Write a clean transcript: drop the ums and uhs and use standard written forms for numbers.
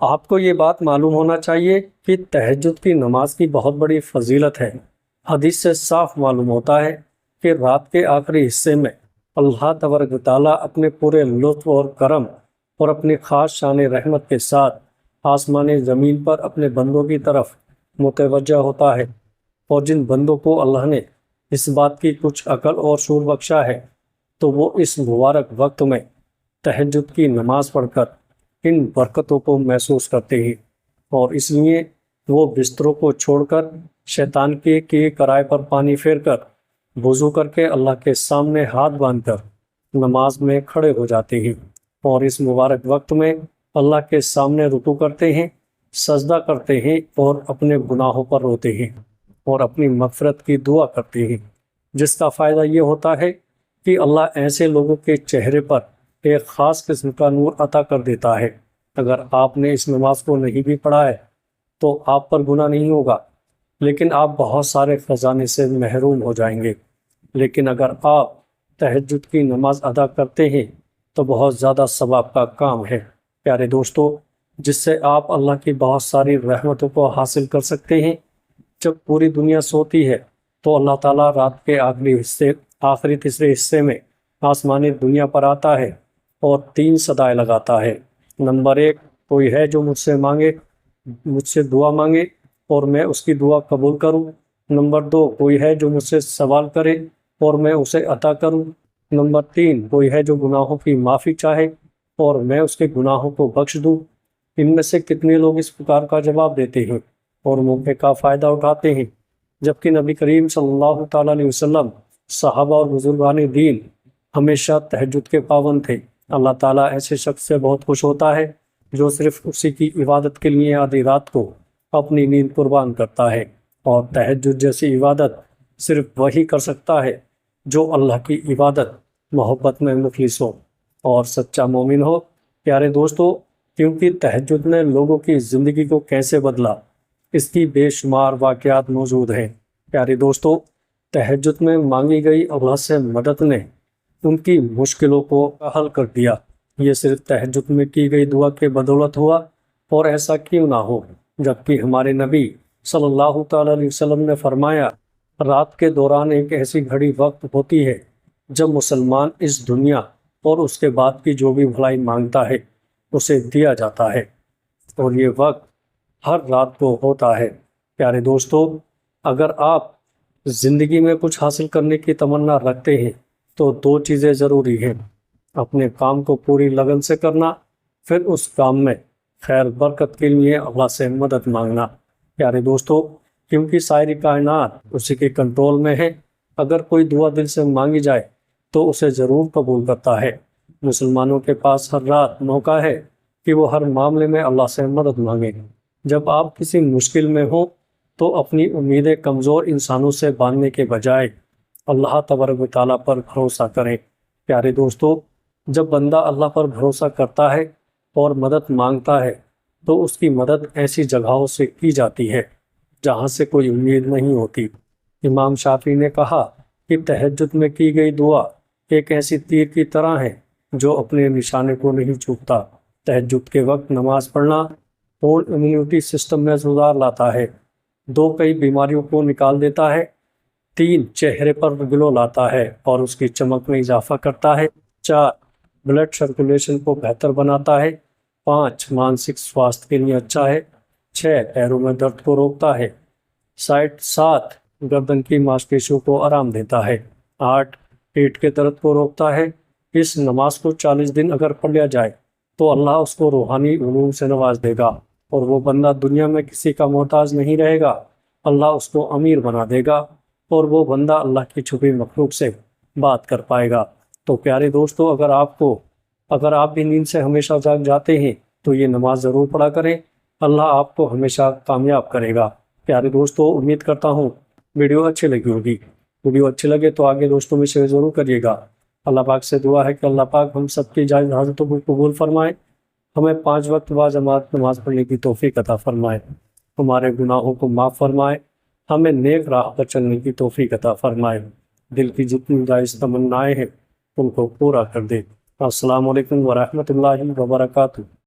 آپ کو یہ بات معلوم ہونا چاہیے کہ تہجد کی نماز کی بہت بڑی فضیلت ہے۔ حدیث سے صاف معلوم ہوتا ہے کہ رات کے آخری حصے میں اللہ تبارک و تعالیٰ اپنے پورے لطف اور کرم اور اپنی خاص شان رحمت کے ساتھ آسمان زمین پر اپنے بندوں کی طرف متوجہ ہوتا ہے، اور جن بندوں کو اللہ نے اس بات کی کچھ عقل اور شعور بخشا ہے تو وہ اس مبارک وقت میں تہجد کی نماز پڑھ کر ان برکتوں کو محسوس کرتے ہیں، اور اس لیے وہ بستروں کو چھوڑ کر شیطان کے کیے کرائے پر پانی پھیر کر وضو کر کے اللہ کے سامنے ہاتھ باندھ کر نماز میں کھڑے ہو جاتے ہیں، اور اس مبارک وقت میں اللہ کے سامنے رکوع کرتے ہیں، سجدہ کرتے ہیں اور اپنے گناہوں پر روتے ہیں اور اپنی مغفرت کی دعا کرتے ہیں، جس کا فائدہ یہ ہوتا ہے کہ اللہ ایسے لوگوں کے چہرے پر ایک خاص قسم کا نور عطا کر دیتا ہے۔ اگر آپ نے اس نماز کو نہیں بھی پڑھا ہے تو آپ پر گناہ نہیں ہوگا، لیکن آپ بہت سارے خزانے سے محروم ہو جائیں گے۔ لیکن اگر آپ تہجد کی نماز ادا کرتے ہیں تو بہت زیادہ ثواب کا کام ہے پیارے دوستو، جس سے آپ اللہ کی بہت ساری رحمتوں کو حاصل کر سکتے ہیں۔ جب پوری دنیا سوتی ہے تو اللہ تعالیٰ رات کے آخری تیسرے حصے میں آسمانی دنیا پر آتا ہے اور 3 صدائیں لگاتا ہے۔ نمبر 1، کوئی ہے جو مجھ سے دعا مانگے اور میں اس کی دعا قبول کروں۔ نمبر 2، کوئی ہے جو مجھ سے سوال کرے اور میں اسے عطا کروں۔ نمبر 3، کوئی ہے جو گناہوں کی معافی چاہے اور میں اس کے گناہوں کو بخش دوں۔ ان میں سے کتنے لوگ اس پکار کا جواب دیتے ہیں اور موقع کا فائدہ اٹھاتے ہیں؟ جبکہ نبی کریم صلی اللہ تعالیٰ علیہ وسلم، صحابہ اور بزرگان دین ہمیشہ تہجد کے پابند تھے۔ اللہ تعالیٰ ایسے شخص سے بہت خوش ہوتا ہے جو صرف اسی کی عبادت کے لیے آدھی رات کو اپنی نیند قربان کرتا ہے، اور تہجد جیسی عبادت صرف وہی کر سکتا ہے جو اللہ کی عبادت محبت میں مخلص ہو اور سچا مومن ہو۔ پیارے دوستو، کیونکہ تہجد نے لوگوں کی زندگی کو کیسے بدلا، اس کی بے شمار واقعات موجود ہیں۔ پیارے دوستو، تہجد میں مانگی گئی اللہ سے مدد نے ان کی مشکلوں کو حل کر دیا۔ یہ صرف تہجد میں کی گئی دعا کے بدولت ہوا، اور ایسا کیوں نہ ہو جبکہ ہمارے نبی صلی اللہ تعالیٰ علیہ وسلم نے فرمایا، رات کے دوران ایک ایسی گھڑی وقت ہوتی ہے جب مسلمان اس دنیا اور اس کے بعد کی جو بھی بھلائی مانگتا ہے اسے دیا جاتا ہے، اور یہ وقت ہر رات کو ہوتا ہے۔ پیارے دوستو، اگر آپ زندگی میں کچھ حاصل کرنے کی تمنا رکھتے ہیں تو 2 چیزیں ضروری ہیں: اپنے کام کو پوری لگن سے کرنا، پھر اس کام میں خیر برکت کے لیے اللہ سے مدد مانگنا۔ پیارے دوستو، کیونکہ ساری کائنات اسی کے کنٹرول میں ہے، اگر کوئی دعا دل سے مانگی جائے تو اسے ضرور قبول کرتا ہے۔ مسلمانوں کے پاس ہر رات موقع ہے کہ وہ ہر معاملے میں اللہ سے مدد مانگیں۔ جب آپ کسی مشکل میں ہوں تو اپنی امیدیں کمزور انسانوں سے باندھنے کے بجائے اللہ تبارک و تعالیٰ پر بھروسہ کریں۔ پیارے دوستو، جب بندہ اللہ پر بھروسہ کرتا ہے اور مدد مانگتا ہے تو اس کی مدد ایسی جگہوں سے کی جاتی ہے جہاں سے کوئی امید نہیں ہوتی۔ امام شافعی نے کہا کہ تہجد میں کی گئی دعا ایک ایسی تیر کی طرح ہے جو اپنے نشانے کو نہیں چوکتا۔ تہجد کے وقت نماز پڑھنا پورن امیونٹی سسٹم میں سدھار لاتا ہے، 2 کئی بیماریوں کو نکال دیتا ہے، 3 چہرے پر گلو لاتا ہے اور اس کی چمک میں اضافہ کرتا ہے، 4 بلڈ سرکولیشن کو بہتر بناتا ہے، 5 مانسک سواستھ کے لیے اچھا ہے، 6 پیروں میں درد کو روکتا ہے، 7 گردن کی ماس پیشیوں کو آرام دیتا ہے، 8 پیٹ کے درد کو روکتا ہے۔ اس نماز کو 40 دن اگر پڑھ لیا جائے تو اللہ اس کو روحانی علوم سے نواز دے گا، اور وہ بندہ دنیا میں کسی کا محتاج نہیں رہے گا، اللہ اس کو امیر بنا دے گا، اور وہ بندہ اللہ کی چھپی مخلوق سے بات کر پائے گا۔ تو پیارے دوستو، اگر آپ بھی نیند سے ہمیشہ جاگ جاتے ہیں تو یہ نماز ضرور پڑھا کریں، اللہ آپ کو ہمیشہ کامیاب کرے گا۔ پیارے دوستو، امید کرتا ہوں ویڈیو اچھی لگی ہوگی۔ ویڈیو اچھی لگے تو آگے دوستوں میں شیئر ضرور کریے گا۔ اللہ پاک سے دعا ہے کہ اللہ پاک ہم سب کی جائز حاجتوں کو قبول فرمائے، ہمیں 5 وقت باجماعت نماز پڑھنے کی توفیق عطا فرمائے، ہمارے گناہوں کو معاف فرمائے، ہمیں نیک راہ پر چلنے کی توفیق عطا فرمائے، دل کی جتنی جائز تمنائیں ہیں ان کو پورا کر دے۔ السلام علیکم ورحمۃ اللہ وبرکاتہ۔